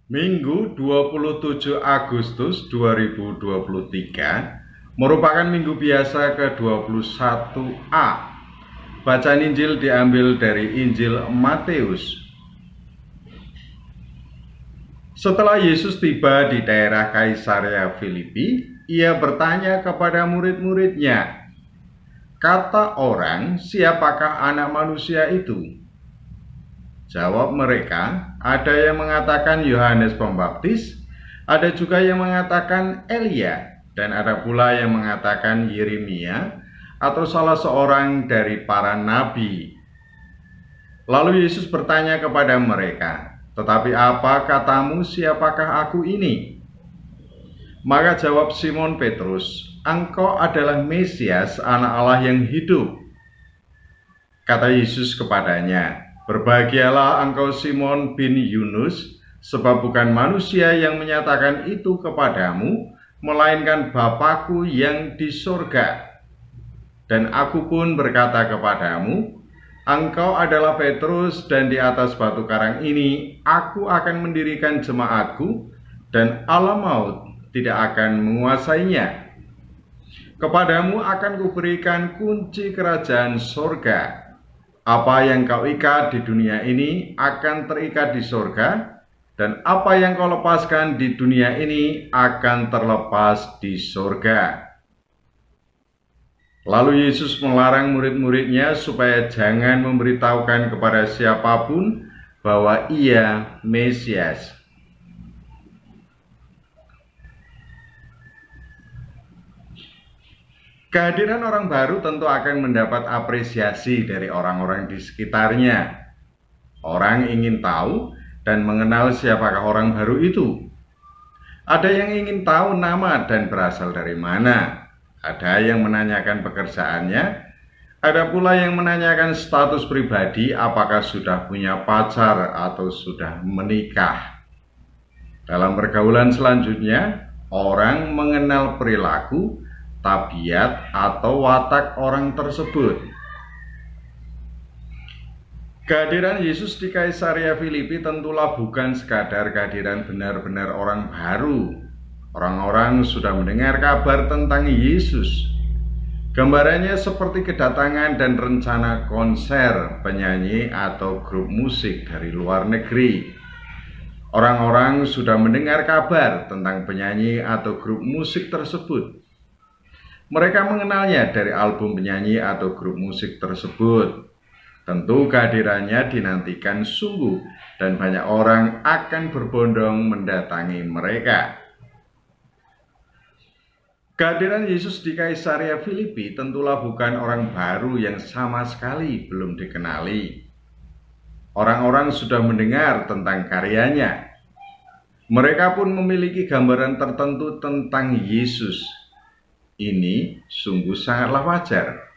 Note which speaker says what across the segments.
Speaker 1: Minggu 27 Agustus 2023 merupakan minggu biasa ke-21A. Bacaan Injil diambil dari Injil Matius. Setelah Yesus tiba di daerah Kaisarea Filipi, ia bertanya kepada murid-muridnya, "Kata orang, siapakah Anak Manusia itu?" Jawab mereka, ada yang mengatakan Yohanes Pembaptis, ada juga yang mengatakan Elia, dan ada pula yang mengatakan Yeremia atau salah seorang dari para nabi. Lalu Yesus bertanya kepada mereka, "Tetapi apa katamu, siapakah aku ini?" Maka jawab Simon Petrus, "Engkau adalah Mesias, Anak Allah yang hidup." Kata Yesus kepadanya, "Berbahagialah engkau Simon bin Yunus, sebab bukan manusia yang menyatakan itu kepadamu, melainkan Bapa-Ku yang di sorga. Dan aku pun berkata kepadamu, engkau adalah Petrus, dan di atas batu karang ini aku akan mendirikan jemaatku, dan alam maut tidak akan menguasainya. Kepadamu akan kuberikan kunci kerajaan sorga. Apa yang kau ikat di dunia ini akan terikat di sorga, dan apa yang kau lepaskan di dunia ini akan terlepas di sorga." Lalu Yesus melarang murid-muridnya supaya jangan memberitahukan kepada siapapun bahwa ia Mesias. Kehadiran orang baru tentu akan mendapat apresiasi dari orang-orang di sekitarnya. Orang ingin tahu dan mengenal siapakah orang baru itu. Ada yang ingin tahu nama dan berasal dari mana. Ada yang menanyakan pekerjaannya. Ada pula yang menanyakan status pribadi, apakah sudah punya pacar atau sudah menikah. Dalam pergaulan selanjutnya, orang mengenal perilaku, tabiat, atau watak orang tersebut. Kehadiran Yesus di Kaisarea Filipi tentulah bukan sekadar kehadiran benar-benar orang baru. Orang-orang sudah mendengar kabar tentang Yesus. Gambarannya seperti kedatangan dan rencana konser penyanyi atau grup musik dari luar negeri. Orang-orang sudah mendengar kabar tentang penyanyi atau grup musik tersebut. Mereka mengenalnya dari album penyanyi atau grup musik tersebut. Tentu kehadirannya dinantikan sungguh, dan banyak orang akan berbondong mendatangi mereka. Kehadiran Yesus di Kaisarea Filipi tentulah bukan orang baru yang sama sekali belum dikenali. Orang-orang sudah mendengar tentang karyanya. Mereka pun memiliki gambaran tertentu tentang Yesus. Ini sungguh sangatlah wajar.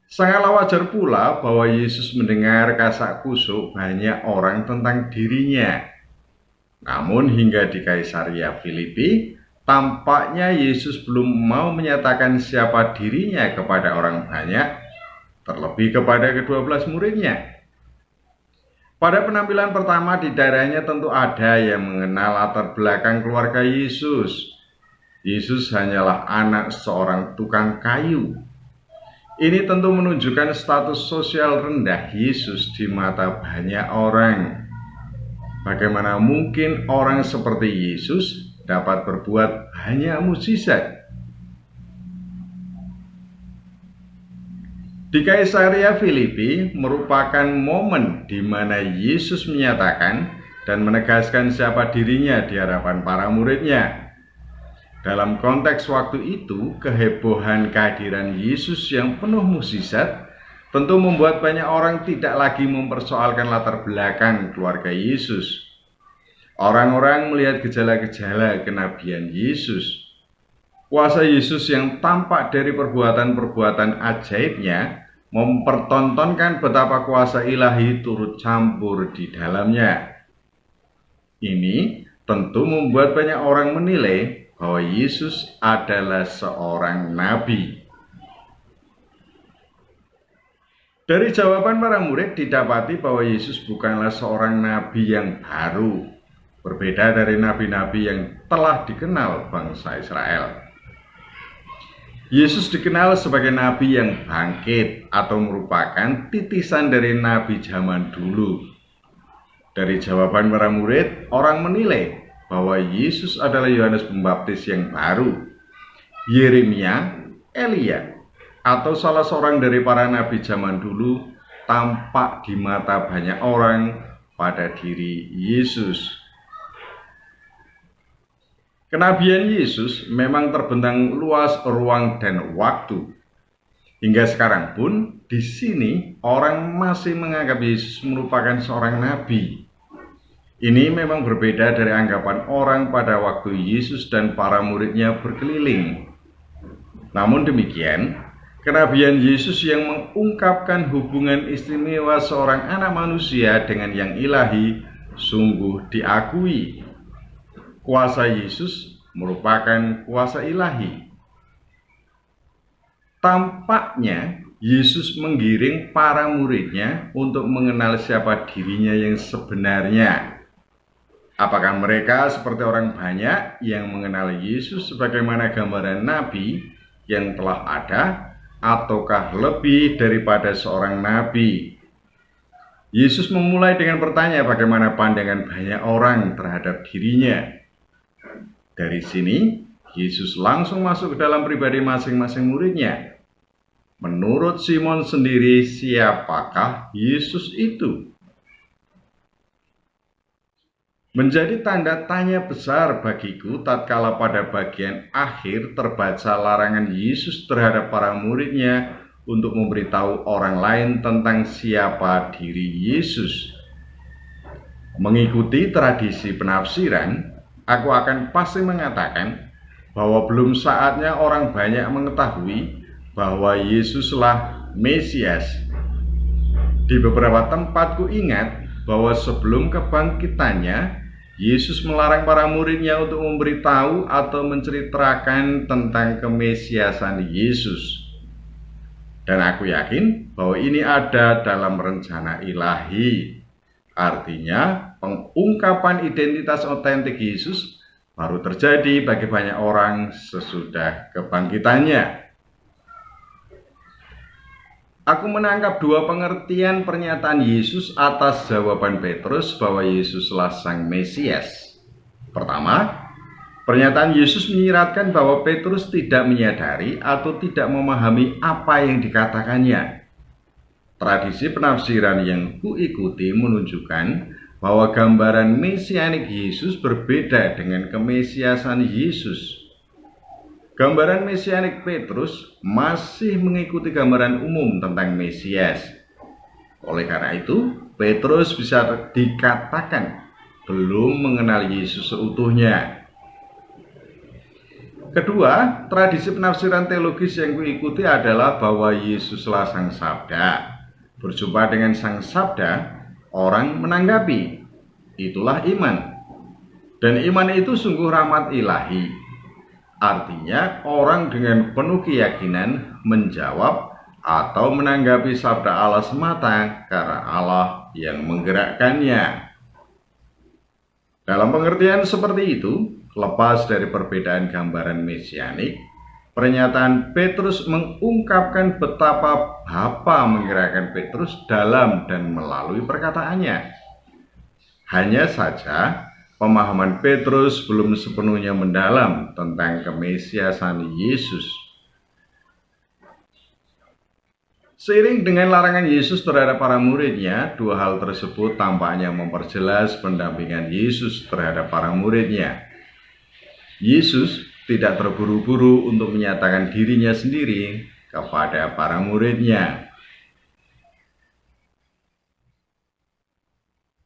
Speaker 1: Sangatlah wajar pula bahwa Yesus mendengar kasak kusuk banyak orang tentang dirinya. Namun hingga di Kaisarea Filipi, tampaknya Yesus belum mau menyatakan siapa dirinya kepada orang banyak, terlebih kepada ke-12 muridnya. Pada penampilan pertama di daerahnya tentu ada yang mengenal latar belakang keluarga Yesus. Yesus hanyalah anak seorang tukang kayu. Ini tentu menunjukkan status sosial rendah Yesus di mata banyak orang. Bagaimana mungkin orang seperti Yesus dapat berbuat banyak mukjizat? Di Kaisarea Filipi merupakan momen di mana Yesus menyatakan dan menegaskan siapa dirinya di hadapan para muridnya. Dalam konteks waktu itu, kehebohan kehadiran Yesus yang penuh mukjizat tentu membuat banyak orang tidak lagi mempersoalkan latar belakang keluarga Yesus. Orang-orang melihat gejala-gejala kenabian Yesus. Kuasa Yesus yang tampak dari perbuatan-perbuatan ajaibnya mempertontonkan betapa kuasa ilahi turut campur di dalamnya. Ini tentu membuat banyak orang menilai bahwa Yesus adalah seorang nabi. Dari jawaban para murid didapati bahwa Yesus bukanlah seorang nabi yang baru, berbeda dari nabi-nabi yang telah dikenal bangsa Israel. Yesus dikenal sebagai nabi yang bangkit atau merupakan titisan dari nabi zaman dulu. Dari jawaban para murid, orang menilai bahwa Yesus adalah Yohanes Pembaptis yang baru, Yeremia, Elia, atau salah seorang dari para nabi zaman dulu tampak di mata banyak orang pada diri Yesus. Kenabian Yesus memang terbentang luas ruang dan waktu. Hingga sekarang pun di sini orang masih menganggap Yesus merupakan seorang nabi. Ini memang berbeda dari anggapan orang pada waktu Yesus dan para muridnya berkeliling. Namun demikian, kenabian Yesus yang mengungkapkan hubungan istimewa seorang anak manusia dengan yang ilahi sungguh diakui. Kuasa Yesus merupakan kuasa ilahi. Tampaknya Yesus menggiring para muridnya untuk mengenal siapa dirinya yang sebenarnya. Apakah mereka seperti orang banyak yang mengenal Yesus sebagaimana gambaran nabi yang telah ada, ataukah lebih daripada seorang nabi? Yesus memulai dengan bertanya bagaimana pandangan banyak orang terhadap dirinya. Dari sini, Yesus langsung masuk ke dalam pribadi masing-masing muridnya. Menurut Simon sendiri, siapakah Yesus itu? Menjadi tanda tanya besar bagiku tatkala pada bagian akhir terbaca larangan Yesus terhadap para muridnya untuk memberitahu orang lain tentang siapa diri Yesus. Mengikuti tradisi penafsiran, aku akan pasti mengatakan bahwa belum saatnya orang banyak mengetahui bahwa Yesuslah Mesias. Di beberapa tempat ku ingat bahwa sebelum kebangkitannya, Yesus melarang para muridnya untuk memberitahu atau menceritakan tentang kemesiasan Yesus. Dan aku yakin bahwa ini ada dalam rencana ilahi. Artinya, pengungkapan identitas otentik Yesus baru terjadi bagi banyak orang sesudah kebangkitannya. Aku menangkap dua pengertian pernyataan Yesus atas jawaban Petrus bahwa Yesuslah Sang Mesias. Pertama, pernyataan Yesus menyiratkan bahwa Petrus tidak menyadari atau tidak memahami apa yang dikatakannya. Tradisi penafsiran yang kuikuti menunjukkan bahwa gambaran mesianik Yesus berbeda dengan kemesiasan Yesus. Gambaran mesianik Petrus masih mengikuti gambaran umum tentang Mesias. Oleh karena itu, Petrus bisa dikatakan belum mengenal Yesus seutuhnya. Kedua, tradisi penafsiran teologis yang kuikuti adalah bahwa Yesuslah Sang Sabda. Berjumpa dengan Sang Sabda, orang menanggapi, itulah iman. Dan iman itu sungguh rahmat ilahi. Artinya orang dengan penuh keyakinan menjawab atau menanggapi sabda Allah semata karena Allah yang menggerakkannya. Dalam pengertian seperti itu, lepas dari perbedaan gambaran mesianik, pernyataan Petrus mengungkapkan betapa Bapa menggerakkan Petrus dalam dan melalui perkataannya. Hanya saja, pemahaman Petrus belum sepenuhnya mendalam tentang kemesiasan Yesus. Seiring dengan larangan Yesus terhadap para muridnya, dua hal tersebut tampaknya memperjelas pendampingan Yesus terhadap para muridnya. Yesus tidak terburu-buru untuk menyatakan dirinya sendiri kepada para muridnya.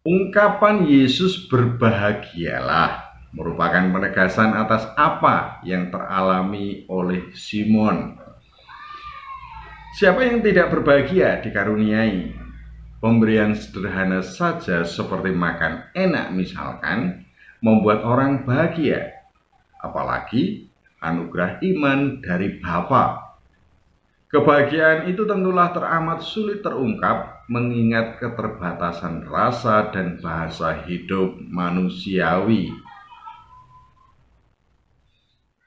Speaker 1: Ungkapan Yesus berbahagialah merupakan penegasan atas apa yang teralami oleh Simon. Siapa yang tidak berbahagia dikaruniai pemberian sederhana saja seperti makan enak misalkan membuat orang bahagia, apalagi anugerah iman dari Bapa. Kebahagiaan itu tentulah teramat sulit terungkap mengingat keterbatasan rasa dan bahasa hidup manusiawi.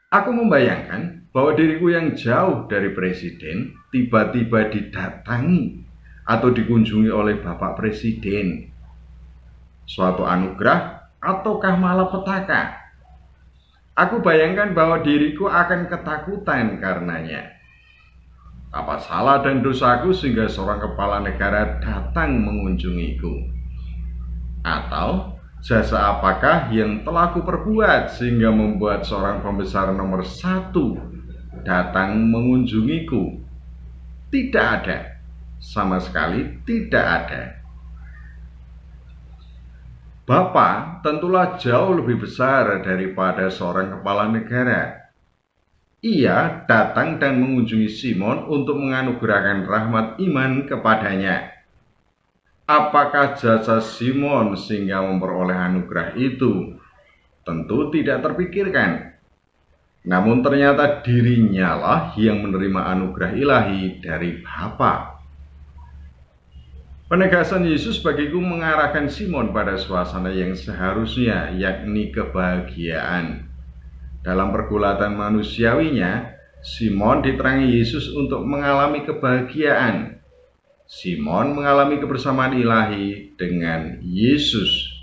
Speaker 1: Aku membayangkan bahwa diriku yang jauh dari presiden tiba-tiba didatangi atau dikunjungi oleh Bapak Presiden. Suatu anugerah ataukah malapetaka? Aku bayangkan bahwa diriku akan ketakutan karenanya. Apa salah dan dosaku sehingga seorang kepala negara datang mengunjungiku? Atau jasa apakah yang telah kuperbuat sehingga membuat seorang pembesar nomor 1 datang mengunjungiku? Tidak ada, sama sekali tidak ada. Bapa tentulah jauh lebih besar daripada seorang kepala negara. Ia datang dan mengunjungi Simon untuk menganugerahkan rahmat iman kepadanya. Apakah jasa Simon sehingga memperoleh anugerah itu? Tentu tidak terpikirkan. Namun ternyata dirinya lah yang menerima anugerah ilahi dari Bapa. Penegasan Yesus bagiku mengarahkan Simon pada suasana yang seharusnya, yakni kebahagiaan. Dalam pergulatan manusiawinya, Simon diterangi Yesus untuk mengalami kebahagiaan. Simon mengalami kebersamaan ilahi dengan Yesus.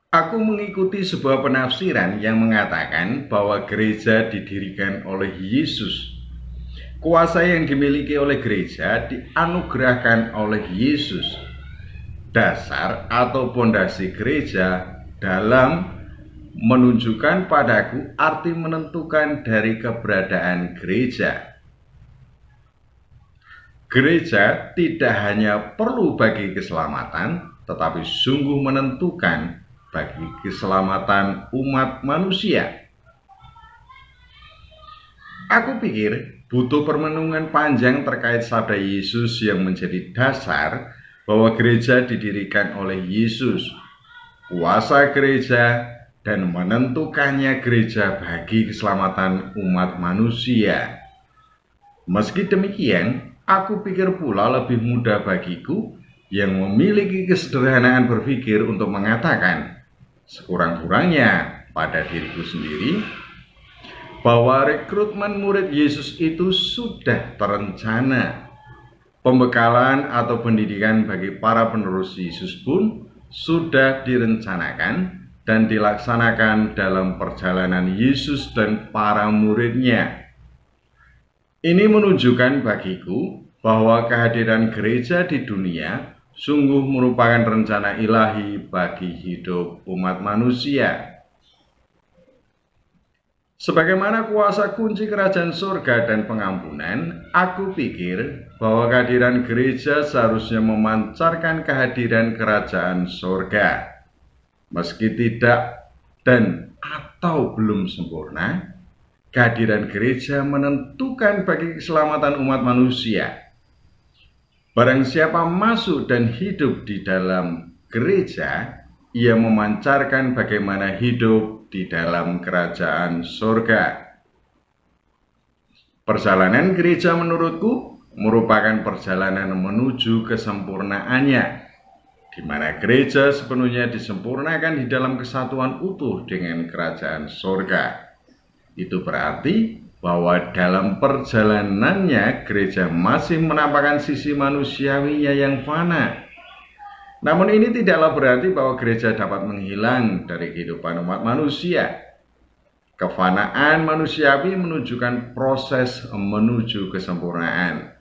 Speaker 1: Aku mengikuti sebuah penafsiran yang mengatakan bahwa gereja didirikan oleh Yesus. Kuasa yang dimiliki oleh gereja dianugerahkan oleh Yesus. Dasar atau pondasi gereja dalam menunjukkan padaku arti menentukan dari keberadaan gereja. Gereja tidak hanya perlu bagi keselamatan, tetapi sungguh menentukan bagi keselamatan umat manusia. Aku pikir butuh permenungan panjang terkait sabda Yesus yang menjadi dasar bahwa gereja didirikan oleh Yesus. Kuasa gereja dan menentukannya gereja bagi keselamatan umat manusia. Meski demikian, aku pikir pula lebih mudah bagiku yang memiliki kesederhanaan berpikir untuk mengatakan, sekurang-kurangnya pada diriku sendiri, bahwa rekrutmen murid Yesus itu sudah terencana. Pembekalan atau pendidikan bagi para penerus Yesus pun sudah direncanakan dan dilaksanakan dalam perjalanan Yesus dan para muridnya. Ini menunjukkan bagiku bahwa kehadiran gereja di dunia sungguh merupakan rencana ilahi bagi hidup umat manusia. Sebagaimana kuasa kunci kerajaan surga dan pengampunan, aku pikir bahwa kehadiran gereja seharusnya memancarkan kehadiran kerajaan surga. Meski tidak dan atau belum sempurna, kehadiran gereja menentukan bagi keselamatan umat manusia. Barang siapa masuk dan hidup di dalam gereja, ia memancarkan bagaimana hidup di dalam kerajaan surga. Perjalanan gereja menurutku merupakan perjalanan menuju kesempurnaannya, di mana gereja sepenuhnya disempurnakan di dalam kesatuan utuh dengan kerajaan surga. Itu berarti bahwa dalam perjalanannya gereja masih menampakkan sisi manusiawinya yang fana. Namun ini tidaklah berarti bahwa gereja dapat menghilang dari kehidupan umat manusia. Kefanaan manusiawi menunjukkan proses menuju kesempurnaan.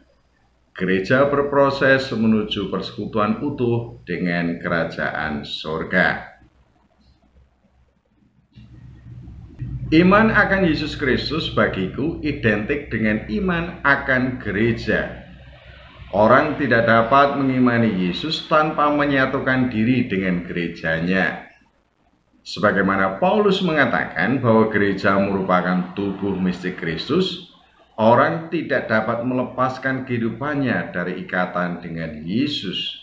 Speaker 1: Gereja berproses menuju persekutuan utuh dengan kerajaan surga. Iman akan Yesus Kristus bagiku identik dengan iman akan gereja. Orang tidak dapat mengimani Yesus tanpa menyatukan diri dengan gerejanya. Sebagaimana Paulus mengatakan bahwa gereja merupakan tubuh mistik Kristus, orang tidak dapat melepaskan kehidupannya dari ikatan dengan Yesus.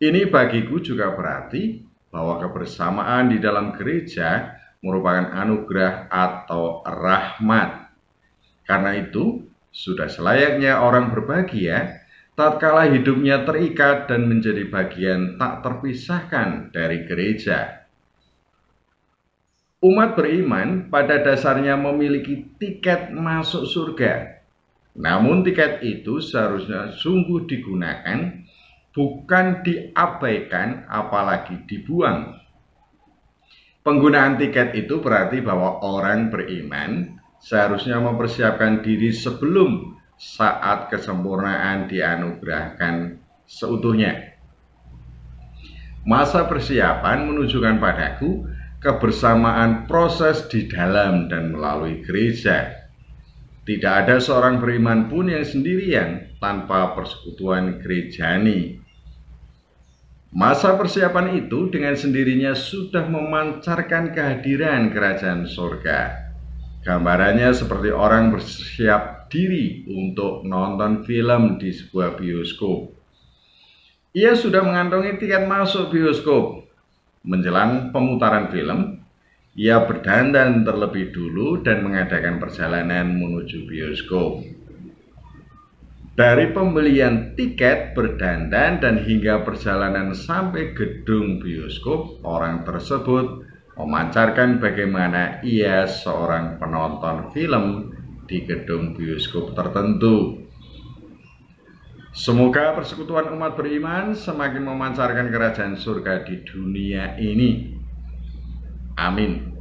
Speaker 1: Ini bagiku juga berarti bahwa kebersamaan di dalam gereja merupakan anugerah atau rahmat. Karena itu, sudah selayaknya orang berbahagia tatkala hidupnya terikat dan menjadi bagian tak terpisahkan dari gereja. Umat beriman pada dasarnya memiliki tiket masuk surga. Namun tiket itu seharusnya sungguh digunakan, bukan diabaikan apalagi dibuang. Penggunaan tiket itu berarti bahwa orang beriman seharusnya mempersiapkan diri sebelum saat kesempurnaan dianugerahkan seutuhnya. Masa persiapan menunjukkan padaku kebersamaan proses di dalam dan melalui gereja. Tidak ada seorang beriman pun yang sendirian tanpa persekutuan gerejani. Masa persiapan itu dengan sendirinya sudah memancarkan kehadiran kerajaan surga. Gambarannya seperti orang bersiap diri untuk nonton film di sebuah bioskop. Ia sudah mengantongi tiket masuk bioskop. Menjelang pemutaran film, ia berdandan terlebih dulu dan mengadakan perjalanan menuju bioskop. Dari pembelian tiket, berdandan, dan hingga perjalanan sampai gedung bioskop, orang tersebut memancarkan bagaimana ia seorang penonton film di gedung bioskop tertentu. Semoga persekutuan umat beriman semakin memancarkan kerajaan surga di dunia ini. Amin.